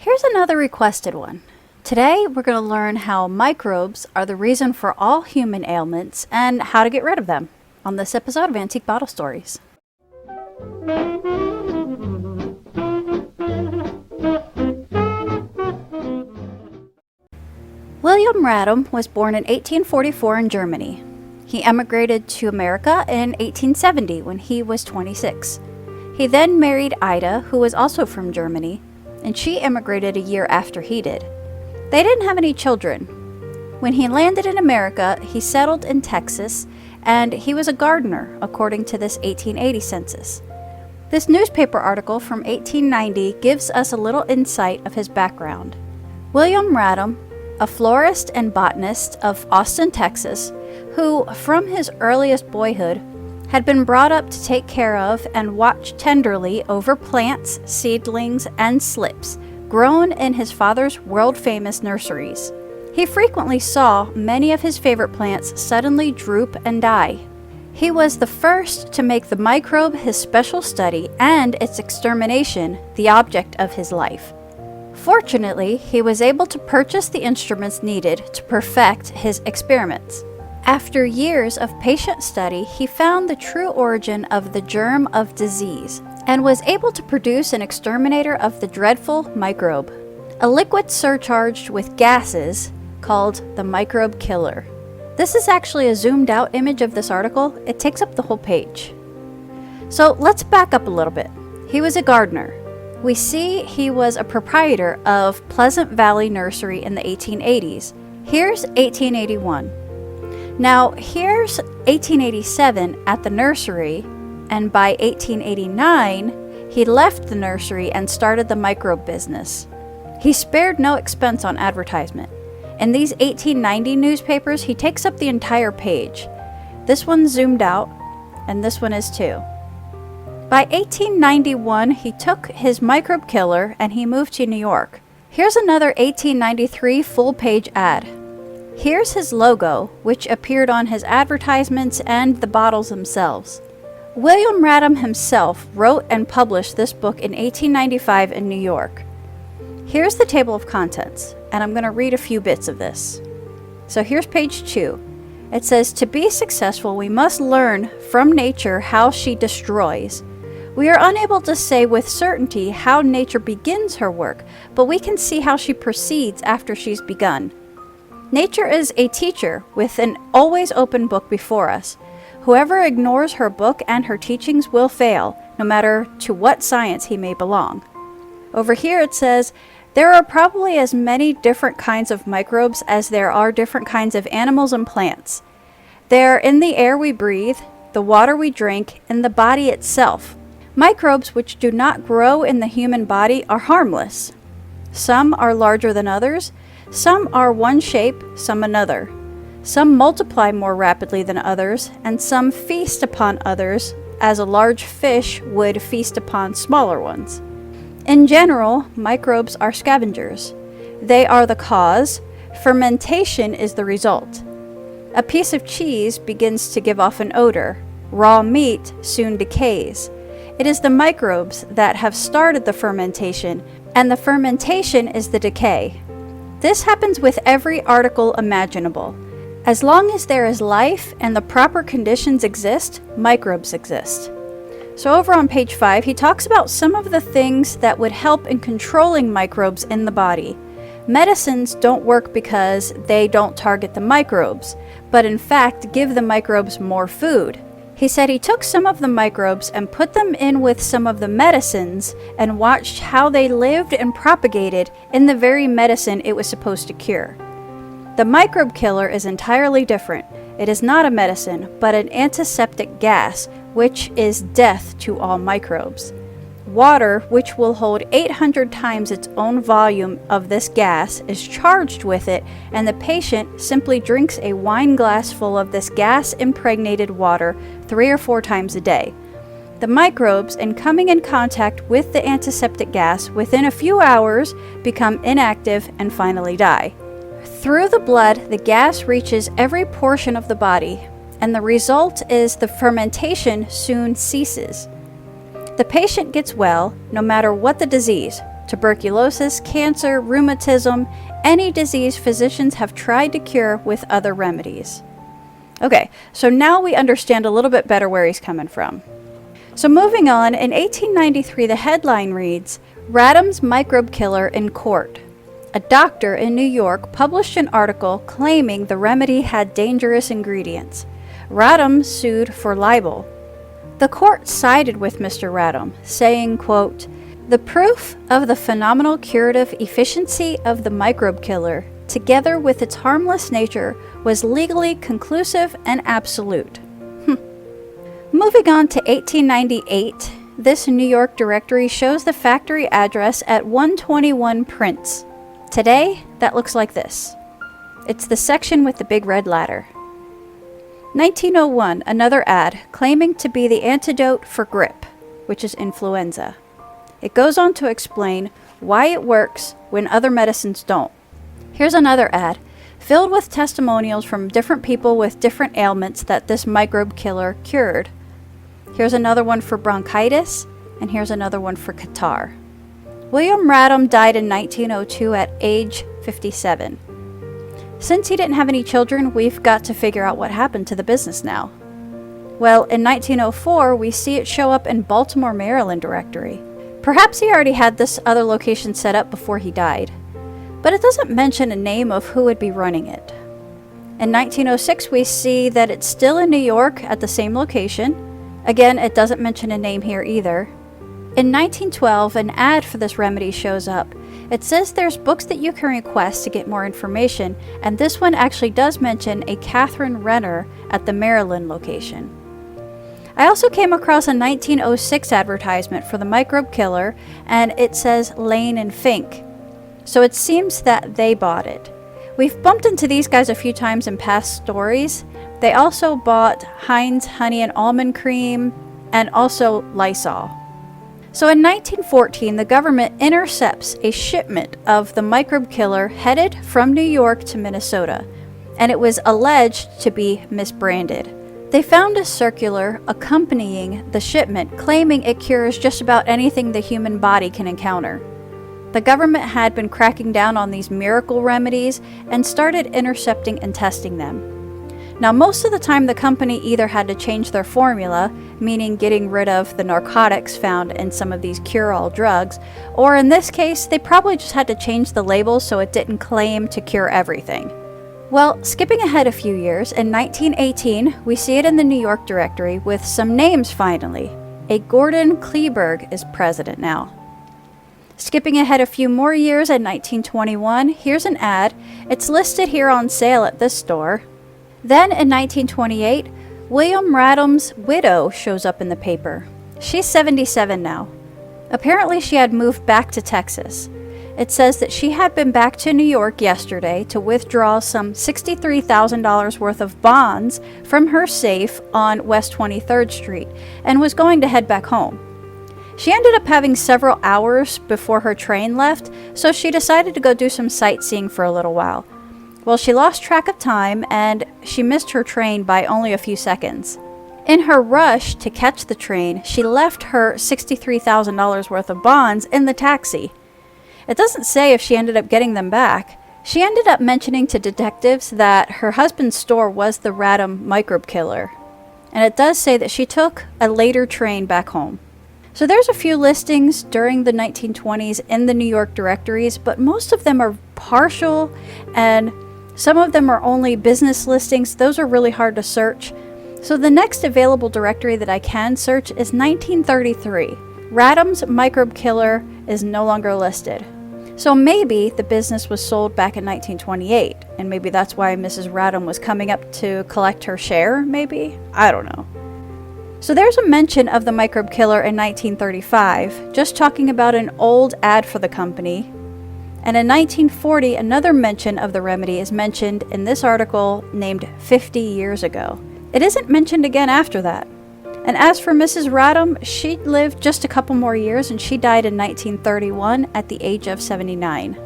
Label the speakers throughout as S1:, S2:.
S1: Here's another requested one. Today, we're going to learn how microbes are the reason for all human ailments and how to get rid of them on this episode of Antique Bottle Stories. William Radam was born in 1844 in Germany. He emigrated to America in 1870 when he was 26. He then married Ida, who was also from Germany, and she immigrated a year after he did. They didn't have any children. When he landed in America, he settled in Texas, and he was a gardener, according to this 1880 census. This newspaper article from 1890 gives us a little insight of his background. William Radam, a florist and botanist of Austin, Texas, who, from his earliest boyhood, had been brought up to take care of and watch tenderly over plants, seedlings, and slips grown in his father's world-famous nurseries. He frequently saw many of his favorite plants suddenly droop and die. He was the first to make the microbe his special study and its extermination the object of his life. Fortunately, he was able to purchase the instruments needed to perfect his experiments. After years of patient study, he found the true origin of the germ of disease and was able to produce an exterminator of the dreadful microbe, a liquid surcharged with gases called the Microbe Killer. This is actually a zoomed out image of this article. It takes up the whole page. So let's back up a little bit. He was a gardener. We see he was a proprietor of Pleasant Valley Nursery in the 1880s. Here's 1881. Now, here's 1887 at the nursery, and by 1889, he left the nursery and started the microbe business. He spared no expense on advertisement. In these 1890 newspapers, he takes up the entire page. This one's zoomed out, and this one is too. By 1891, he took his Microbe Killer and he moved to New York. Here's another 1893 full-page ad. Here's his logo, which appeared on his advertisements and the bottles themselves. William Radam himself wrote and published this book in 1895 in New York. Here's the table of contents, and I'm going to read a few bits of this. So here's page 2. It says, "To be successful, we must learn from nature how she destroys. We are unable to say with certainty how nature begins her work, but we can see how she proceeds after she's begun. Nature is a teacher with an always open book before us. Whoever ignores her book and her teachings will fail, no matter to what science he may belong." Over here it says, "There are probably as many different kinds of microbes as there are different kinds of animals and plants. They're in the air we breathe, the water we drink, and the body itself. Microbes which do not grow in the human body are harmless. Some are larger than others. Some are one shape, some another. Some multiply more rapidly than others, and some feast upon others, as a large fish would feast upon smaller ones. In general, microbes are scavengers. They are the cause. Fermentation is the result. A piece of cheese begins to give off an odor. Raw meat soon decays. It is the microbes that have started the fermentation, and the fermentation is the decay. This happens with every article imaginable. As long as there is life and the proper conditions exist, microbes exist." So over on page 5, he talks about some of the things that would help in controlling microbes in the body. Medicines don't work because they don't target the microbes, but in fact give the microbes more food. He said he took some of the microbes and put them in with some of the medicines and watched how they lived and propagated in the very medicine it was supposed to cure. The Microbe Killer is entirely different. It is not a medicine, but an antiseptic gas, which is death to all microbes. Water, which will hold 800 times its own volume of this gas, is charged with it, and the patient simply drinks a wine glass full of this gas-impregnated water 3 or 4 times a day. The microbes, in coming in contact with the antiseptic gas, within a few hours become inactive and finally die. Through the blood, the gas reaches every portion of the body, and the result is the fermentation soon ceases. The patient gets well, no matter what the disease. tuberculosis, cancer, rheumatism, any disease physicians have tried to cure with other remedies. Okay, so now we understand a little bit better where he's coming from. So moving on, in 1893 the headline reads, Radam's Microbe Killer in Court. A doctor in New York published an article claiming the remedy had dangerous ingredients. Radam sued for libel. The court sided with Mr. Radam, saying, quote, the proof of the phenomenal curative efficiency of the microbe killer, together with its harmless nature, was legally conclusive and absolute. Moving on to 1898, this New York directory shows the factory address at 121 Prince. Today, that looks like this. It's the section with the big red ladder. 1901, another ad claiming to be the antidote for grip, which is influenza. It goes on to explain why it works when other medicines don't. Here's another ad, filled with testimonials from different people with different ailments that this microbe killer cured. Here's another one for bronchitis, and here's another one for catarrh. William Radam died in 1902 at age 57. Since he didn't have any children, we've got to figure out what happened to the business now. Well, in 1904, we see it show up in Baltimore, Maryland directory. Perhaps he already had this other location set up before he died, but it doesn't mention a name of who would be running it. In 1906, we see that it's still in New York at the same location. Again, it doesn't mention a name here either. In 1912, an ad for this remedy shows up. It says there's books that you can request to get more information, and this one actually does mention a Catherine Renner at the Maryland location. I also came across a 1906 advertisement for the microbe killer, and it says Lane and Fink. So it seems that they bought it. We've bumped into these guys a few times in past stories. They also bought Heinz Honey and Almond Cream, and also Lysol. So in 1914, the government intercepts a shipment of the microbe killer headed from New York to Minnesota, and it was alleged to be misbranded. They found a circular accompanying the shipment claiming it cures just about anything the human body can encounter. The government had been cracking down on these miracle remedies and started intercepting and testing them. Now, most of the time the company either had to change their formula, meaning getting rid of the narcotics found in some of these cure-all drugs, or in this case, they probably just had to change the label so it didn't claim to cure everything. Well, skipping ahead a few years, in 1918, we see it in the New York directory with some names finally. A Gordon Kleberg is president now. Skipping ahead a few more years, in 1921, here's an ad. It's listed here on sale at this store. Then in 1928, William Radam's widow shows up in the paper. She's 77 now. Apparently she had moved back to Texas. It says that she had been back to New York yesterday to withdraw some $63,000 worth of bonds from her safe on West 23rd Street and was going to head back home. She ended up having several hours before her train left, so she decided to go do some sightseeing for a little while. Well, she lost track of time and she missed her train by only a few seconds. In her rush to catch the train, she left her $63,000 worth of bonds in the taxi. It doesn't say if she ended up getting them back. She ended up mentioning to detectives that her husband's store was the Radam Microbe Killer. And it does say that she took a later train back home. So there's a few listings during the 1920s in the New York directories, but most of them are partial and some of them are only business listings. Those are really hard to search. So the next available directory that I can search is 1933. Radam's Microbe Killer is no longer listed. So maybe the business was sold back in 1928, and maybe that's why Mrs. Radam was coming up to collect her share, maybe? I don't know. So there's a mention of the Microbe Killer in 1935, just talking about an old ad for the company. And in 1940, another mention of the remedy is mentioned in this article named 50 Years Ago. It isn't mentioned again after that. And as for Mrs. Radam, she lived just a couple more years and she died in 1931 at the age of 79.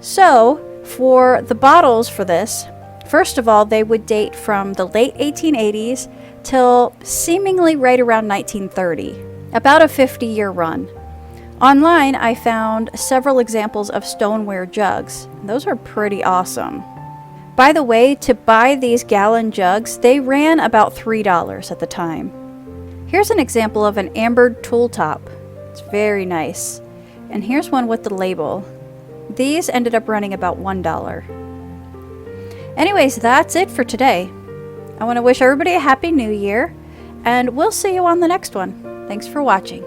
S1: So, for the bottles for this, first of all, they would date from the late 1880s till seemingly right around 1930, about a 50-year run. Online, I found several examples of stoneware jugs. Those are pretty awesome. By the way, to buy these gallon jugs, they ran about $3 at the time. Here's an example of an ambered tool top. It's very nice. And here's one with the label. These ended up running about $1. Anyways, that's it for today. I want to wish everybody a happy new year, and we'll see you on the next one. Thanks for watching.